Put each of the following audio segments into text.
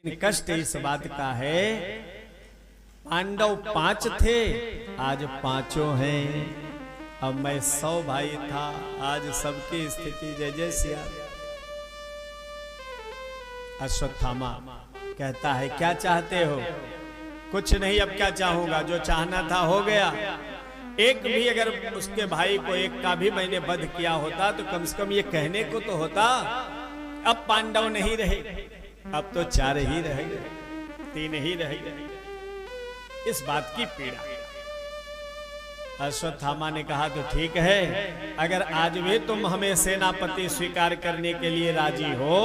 कष्ट इस बात का है, पांडव 5 थे, आज 5 हैं। अब मैं 100 भाई था, आज सबकी स्थिति जय जय सिया। अश्वत्थामा कहता है क्या चाहते हो? कुछ नहीं, अब क्या चाहूंगा, जो चाहना था हो गया। एक भी अगर उसके भाई को एक का भी मैंने वध किया होता तो कम से कम ये कहने को तो होता। अब पांडव नहीं रहे, अब तो 4 ही रह गए, 3 ही रह गए। इस बात की पीड़ा। अश्वत्थामा ने कहा तो ठीक है, अगर आज भी तुम हमें सेनापति स्वीकार करने के लिए राजी हो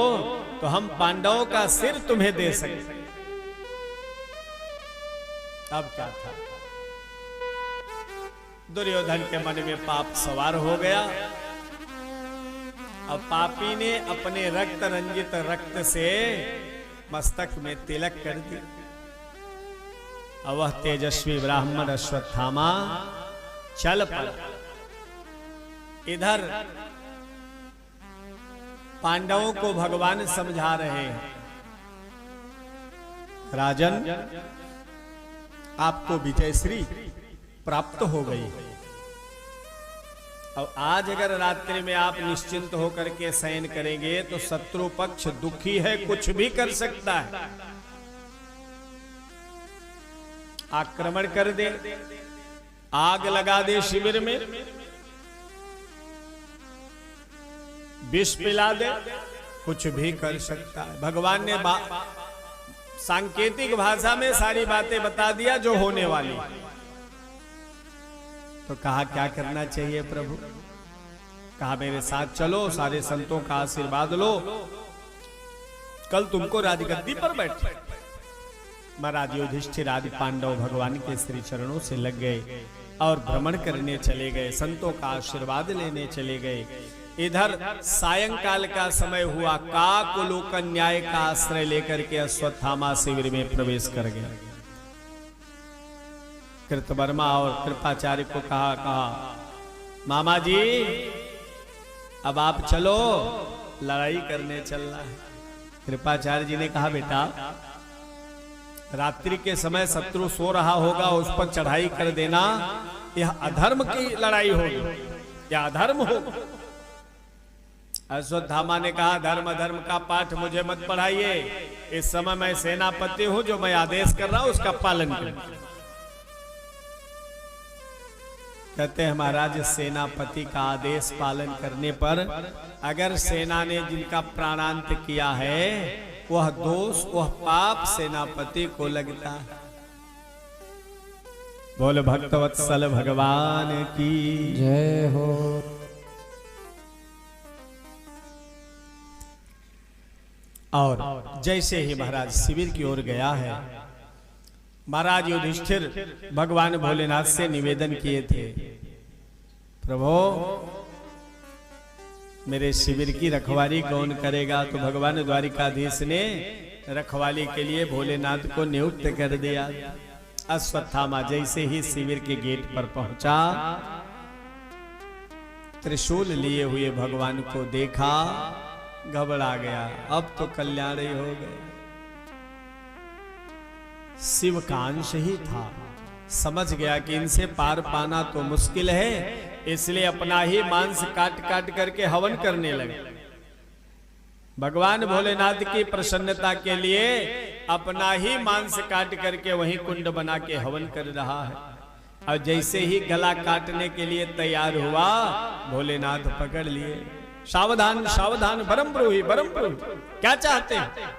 तो हम पांडवों का सिर तुम्हें दे सकते। अब क्या था, दुर्योधन के मन में पाप सवार हो गया। अब पापी ने अपने रक्त रंजित रक्त से मस्तक में तिलक कर दिया। अब वह तेजस्वी ब्राह्मण अश्वत्थामा चल पड़ा। इधर पांडवों को भगवान समझा रहे हैं, राजन आपको विजयश्री प्राप्त हो गई। अब आज अगर रात्रि में आप निश्चिंत होकर के शयन करेंगे तो शत्रु पक्ष दुखी है, कुछ भी कर सकता है, आक्रमण कर दे, आग लगा दे शिविर में, विष पिला दे, कुछ भी कर सकता है। भगवान ने सांकेतिक भाषा में सारी बातें बता दिया जो होने वाली। तो कहा क्या करना चाहिए प्रभु? कहा मेरे साथ चलो, सारे संतों का आशीर्वाद लो, कल तुमको राजगद्दी पर बैठे। महाराज युधिष्ठिर आदि पांडव भगवान के श्री चरणों से लग गए और भ्रमण करने चले गए, संतों का आशीर्वाद लेने चले गए। इधर सायंकाल का समय हुआ, काकलोकन न्याय का आश्रय लेकर के अश्वत्थामा शिविर में प्रवेश कर गया। कृतवर्मा और कृपाचार्य को कहा मामा जी अब आप चलो, लड़ाई करने चलना है। कृपाचार्य जी ने कहा बेटा, रात्रि के समय शत्रु सो रहा होगा, उस पर चढ़ाई कर देना, यह अधर्म की लड़ाई होगी, यह अधर्म हो। अश्वत्थामा ने कहा धर्म अधर्म का पाठ मुझे मत पढ़ाइए, इस समय मैं सेनापति हूं, जो मैं आदेश कर रहा हूं उसका पालन करें। कहते हैं महाराज, सेनापति का आदेश पालन करने पर अगर सेना ने जिनका प्राणांत किया है वह दोष, वह पाप सेनापति को लगता है। बोल भक्तवत्सल भगवान की जय हो। और जैसे ही महाराज शिविर की ओर गया है, महाराज युधिष्ठिर भगवान भोलेनाथ से निवेदन किए थे, प्रभु मेरे शिविर की रखवाली कौन करेगा? तो भगवान द्वारिकाधीश ने रखवाली के लिए भोलेनाथ को नियुक्त कर दिया। अश्वत्थामा जैसे ही शिविर के गेट पर पहुंचा, त्रिशूल लिए हुए भगवान को देखा, घबरा गया, अब तो कल्याण ही हो गया। शिव का अंश ही था, समझ गया कि इनसे पार पाना तो मुश्किल है, इसलिए अपना ही मांस काट काट करके हवन करने लगे। भगवान भोलेनाथ की प्रसन्नता के लिए अपना ही मांस काट करके वहीं कुंड बना के हवन कर रहा है। और जैसे ही गला काटने के लिए तैयार हुआ, भोलेनाथ पकड़ लिए, सावधान सावधान, बरमब्रूही बरमब्रूही, क्या चाहते हैं?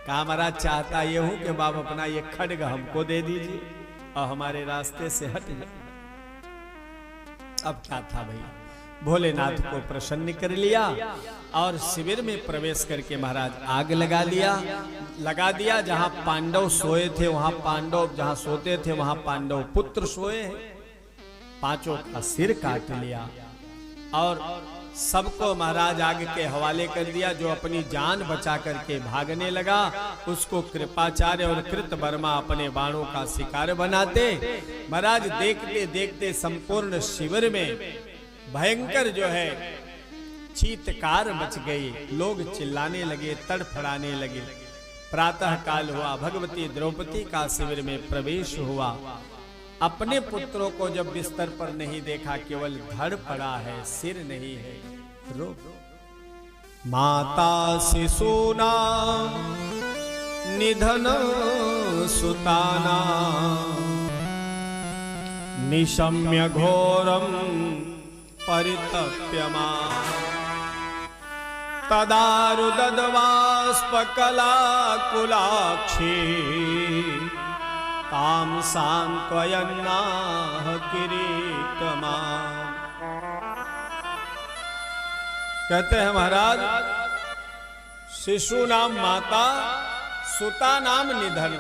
कहा महाराज चाहता ये हूं कि बाप अपना ये खड्ग हमको दे दीजिए और हमारे रास्ते से हट जाए। अब क्या था भाई, भोलेनाथ को प्रसन्न कर लिया और शिविर में प्रवेश करके महाराज आग लगा दिया। जहां पांडव सोए थे वहां पांडव, जहां सोते थे वहां पांडव पुत्र सोए हैं, 5 का सिर काट लिया और सबको महाराज आग के हवाले कर दिया। जो अपनी जान बचा करके भागने लगा उसको कृपाचार्य और कृतवर्मा अपने बाणों का शिकार बनाते। महाराज देखते देखते संपूर्ण शिविर में भयंकर जो है चीत्कार मच गई, लोग चिल्लाने लगे, तड़फड़ाने लगे। प्रातः काल हुआ, भगवती द्रौपदी का शिविर में प्रवेश हुआ। अपने पुत्रों को जब बिस्तर पर नहीं देखा, केवल धड़ पड़ा है, सिर नहीं है, रो। माता शिशूना निधन सुताना निशम्य घोरम परितप्यमा तदारुदद्वास्पकलाकुलाक्षी ताम सांत्वयन्नाह किरीटमा। कहते हैं महाराज, शिशु नाम माता, सुता नाम निधन।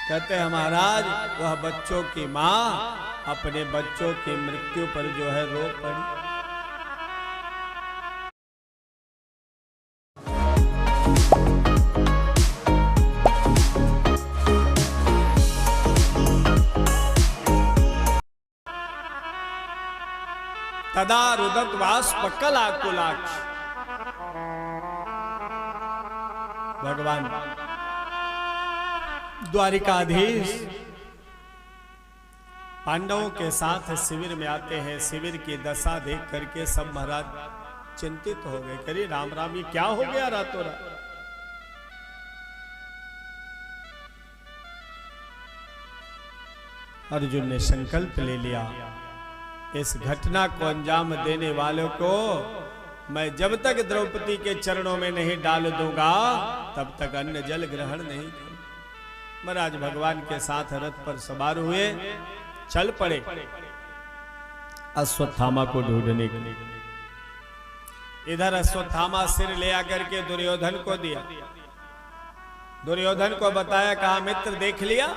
कहते हैं महाराज, वह बच्चों की माँ अपने बच्चों की मृत्यु पर जो है रो पड़ी। तदा रुदत्वास्पकलाकुलाक्ष। भगवान द्वारिकाधीश पांडवों के साथ शिविर में आते हैं। शिविर की दशा देख करके सब महाराज चिंतित हो गए। करिए राम राम, ये क्या हो गया रातों रात? अर्जुन ने संकल्प ले लिया, इस घटना को अंजाम देने वालों को मैं जब तक द्रौपदी के चरणों में नहीं डाल दूंगा तब तक अन्न जल ग्रहण नहीं करूंगा। महाराज भगवान के साथ रथ पर सवार हुए, चल पड़े अश्वत्थामा को ढूंढने के लिए। इधर अश्वत्थामा सिर ले आकर के दुर्योधन को दिया। दुर्योधन को बताया, कहा मित्र देख लिया,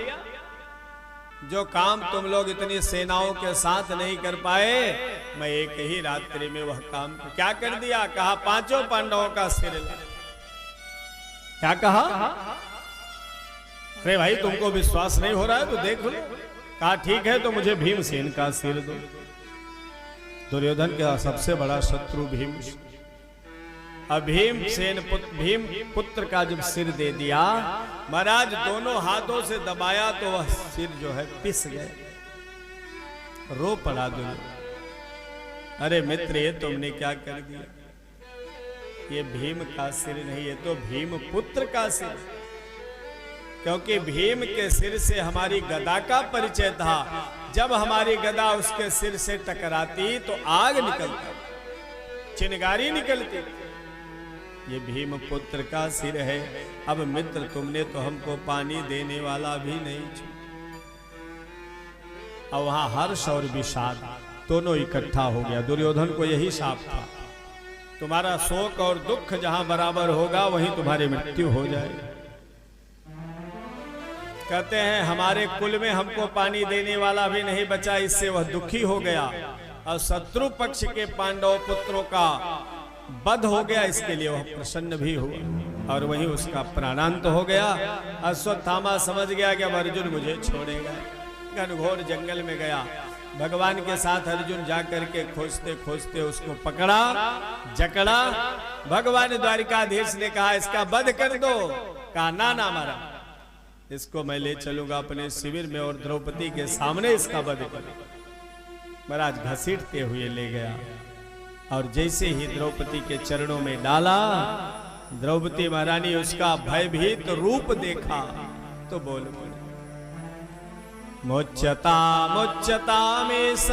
जो काम तुम लोग इतनी सेनाओं के साथ नहीं कर पाए, मैं एक ही रात्रि में वह काम क्या कर दिया। कहा पांचों पांडवों का सिर ला। क्या कहा? अरे भाई तुमको विश्वास नहीं हो रहा है तो देख लो। कहा ठीक है, तो मुझे भीमसेन का सिर दो। दुर्योधन का सबसे बड़ा शत्रु भीमसेन। अब भीम पुत्र का जब सिर दे दिया, महाराज दोनों हाथों से दबाया तो वह सिर जो है पिस गए, रो पड़ा दुर्योधन। अरे मित्र, ये तुमने क्या कर दिया? ये भीम का सिर नहीं, ये तो भीम पुत्र का सिर। क्योंकि भीम के सिर से हमारी गदा का परिचय था। जब हमारी गदा उसके सिर से टकराती तो आग निकलती, चिंगारी निकलती। ये भीम पुत्र का सिर है। अब मित्र, तुमने तो हमको पानी देने वाला भी नहीं छोड़ा। और वहां हर्ष और विषाद दोनों इकट्ठा हो गया। दुर्योधन को यही शाप था, तुम्हारा शोक और दुख जहां बराबर होगा वहीं तुम्हारी मृत्यु हो जाएगी। कहते हैं हमारे कुल में हमको पानी देने वाला भी नहीं बचा, इससे वह दुखी हो गया। और शत्रु पक्ष के पांडव पुत्रों का वध हो गया, इसके लिए वह प्रसन्न भी हुआ और वहीं उसका प्राणांत हो गया। अश्वत्थामा समझ गया कि अब अर्जुन मुझे छोड़ेगा। घनघोर जंगल में गया, भगवान के साथ अर्जुन जाकर के खोजते खोजते उसको पकड़ा, जकड़ा। भगवान द्वारिकाधीश ने कहा इसका वध कर दो। कहा ना ना महाराज, इसको मैं ले चलूंगा अपने शिविर में और द्रौपदी के सामने इसका वध करूंगा। महाराज घसीटते हुए ले गया और जैसे ही द्रौपदी के चरणों में डाला, द्रौपदी महारानी उसका भयभीत रूप देखा तो बोल मुच्यता मुच्यता में स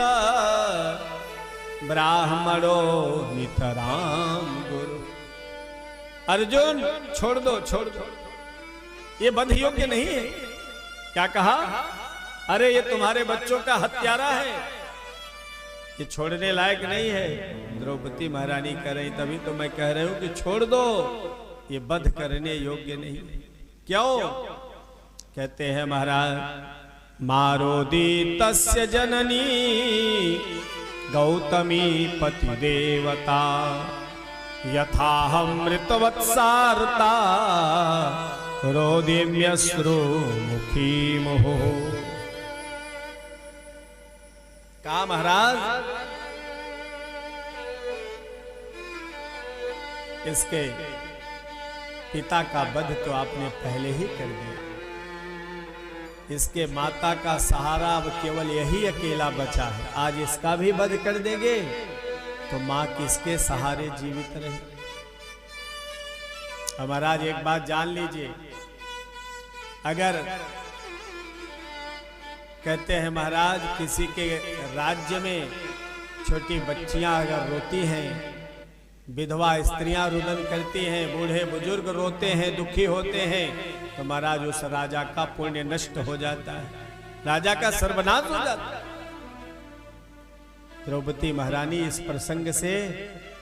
ब्राह्मणो नितराम गुरु। अर्जुन छोड़ दो, छोड़ दो, ये वध योग्य नहीं है। क्या कहा? अरे ये तुम्हारे बच्चों का हत्यारा है, ये छोड़ने लायक नहीं है। द्रौपदी महारानी कह रही, तभी तो मैं कह रही हूं कि छोड़ दो, ये वध करने योग्य नहीं। क्यों? कहते हैं महाराज, मारोदी तस्य जननी गौतमी पति देवता यथाहम मृतवत्सारता रोदिम्यश्रु मुखी मोहो। कहा महाराज, इसके पिता का वध तो आपने पहले ही कर दिया, इसके माता का सहारा अब केवल यही अकेला बचा है। आज इसका भी वध कर देंगे तो मां किसके सहारे जीवित रहे। अब महाराज एक बात जान लीजिए, अगर कहते हैं महाराज किसी के राज्य में छोटी बच्चियां अगर रोती हैं, विधवा स्त्रियां रुदन करती हैं, बूढ़े बुजुर्ग रोते हैं, दुखी होते हैं, तो महाराज उस राजा का पुण्य नष्ट हो जाता है, राजा का सर्वनाश हो जाता है। द्रौपदी महारानी इस प्रसंग से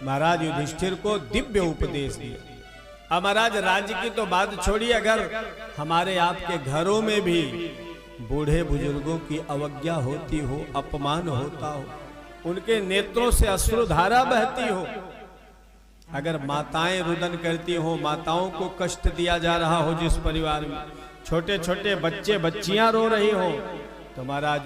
महाराज युधिष्ठिर को दिव्य उपदेश दिया। अब महाराज राज्य की तो बात छोड़िए, अगर हमारे आपके घरों में भी बूढ़े बुजुर्गों की अवज्ञा होती हो, अपमान होता हो, उनके नेत्रों से अश्रुधारा बहती हो, अगर माताएं रुदन करती हो, माताओं को कष्ट दिया जा रहा हो, जिस परिवार में छोटे छोटे बच्चे बच्चियां रो रही हो, तो महाराज